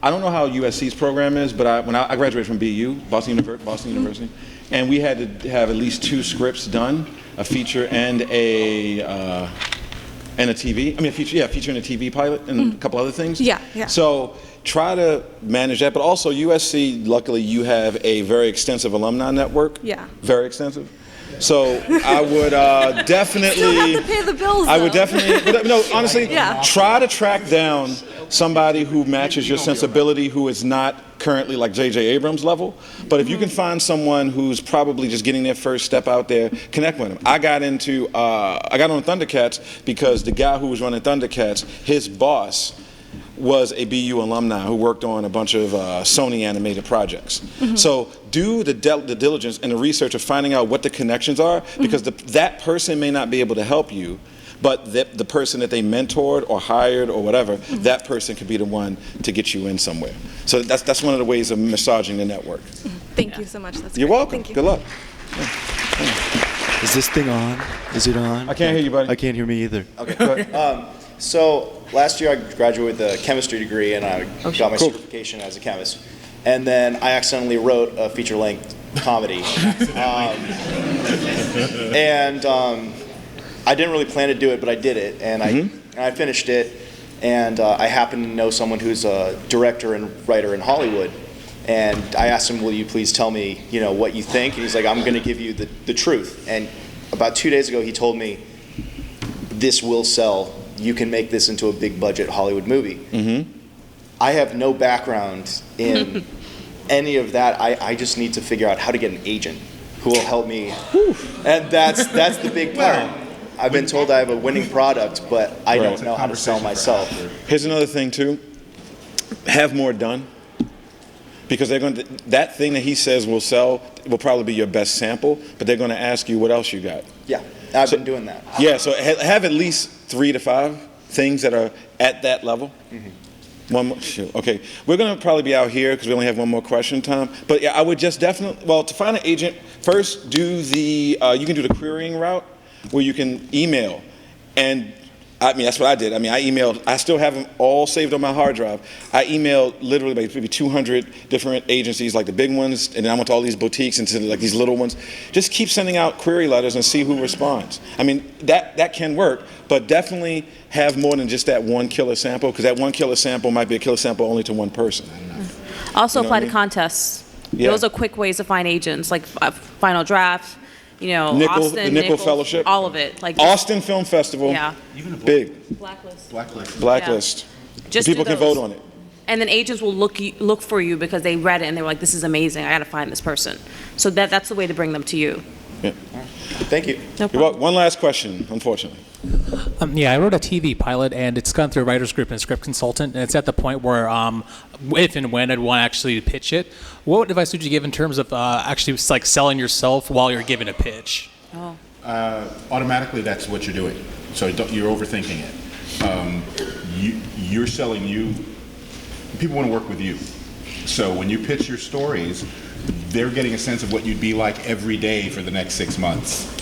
I don't know how USC's program is, but when I graduated from BU, Boston University, and we had to have at least 2 scripts done, a feature and a TV. I mean, a feature and a TV pilot and a couple other things. Yeah, yeah. So try to manage that, but also USC, luckily you have a very extensive alumni network. Yeah. Very extensive. So I would definitely. Still have to pay the bills, I would though. definitely. No, honestly, Yeah. try to track down somebody who matches your sensibility, who is not currently like J.J. Abrams level. But if you can find someone who's probably just getting their first step out there, connect with them. I got on Thundercats because the guy who was running Thundercats, his boss was a BU alumni who worked on a bunch of Sony animated projects. So do the diligence and the research of finding out what the connections are, because that person may not be able to help you, but the person that they mentored or hired or whatever, that person could be the one to get you in somewhere. So that's one of the ways of massaging the network. Thank you so much. That's You're great. welcome. Thank you. Good luck. Is this thing on? Is it on? I can't hear you, buddy. I can't hear me either. Okay. So last year I graduated with a chemistry degree and I got my Cool. certification as a chemist. And then I accidentally wrote a feature-length comedy. I didn't really plan to do it, but I did it. And I finished it. And I happen to know someone who's a director and writer in Hollywood. And I asked him, will you please tell me, what you think? And he's like, I'm going to give you the truth. And about 2 days ago, he told me, this will sell. You can make this into a big budget Hollywood movie. I have no background in any of that. I just need to figure out how to get an agent who will help me. And that's the big part. I've been told I have a winning product, but I don't know how to sell myself. Here's another thing too. Have more done. Because they're going to, that thing that he says will sell will probably be your best sample, but they're going to ask you what else you got. Yeah, I've been doing that. Yeah, so have at least 3 to 5 things that are at that level. One more, shoot, okay. We're going to probably be out here because we only have one more question time. But yeah, I would just definitely, to find an agent, first do you can do the querying route where you can email. And that's what I did. I emailed, I still have them all saved on my hard drive. I emailed literally maybe 200 different agencies, like the big ones, and then I went to all these boutiques and to like these little ones. Just keep sending out query letters and see who responds. That can work, but definitely have more than just that one killer sample, because that one killer sample might be a killer sample only to one person. Also apply to mean? contests. Yeah. Those are quick ways to find agents, like Final Draft, the Austin, Nickel Fellowship. all of it. Like Austin Film Festival. Yeah. Big. Yeah. Blacklist. Just People do can those. vote on it. And then agents will look for you because they read it and they were like, this is amazing, I got to find this person. So that's the way to bring them to you. Yeah. Thank you. No You're problem. welcome. One last question, unfortunately. I wrote a TV pilot, and it's gone through a writer's group and a script consultant, and it's at the point where if and when I'd want to actually pitch it. What advice would you give in terms of actually like selling yourself while you're giving a pitch? Automatically, that's what you're doing. So you're overthinking it. You're selling you. People want to work with you. So when you pitch your stories, they're getting a sense of what you'd be like every day for the next 6 months.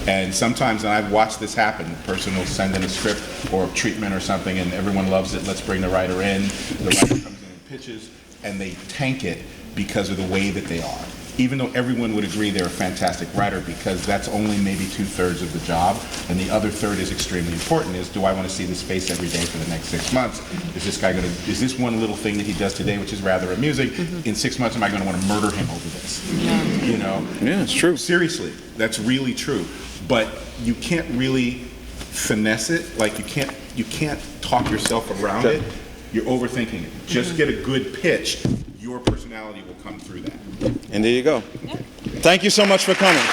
And sometimes, and I've watched this happen, a person will send in a script or a treatment or something and everyone loves it, let's bring the writer in. The writer comes in and pitches, and they tank it because of the way that they are. Even though everyone would agree they're a fantastic writer, because that's only maybe 2/3 of the job, and the other third is extremely important, is do I want to see this face every day for the next 6 months? Is this one little thing that he does today, which is rather amusing, in 6 months am I going to want to murder him over this? Yeah, it's true. Seriously, that's really true. But you can't really finesse it. Like you can't talk yourself around it. You're overthinking it. Just get a good pitch. Your personality will come through that. And there you go. Thank you so much for coming.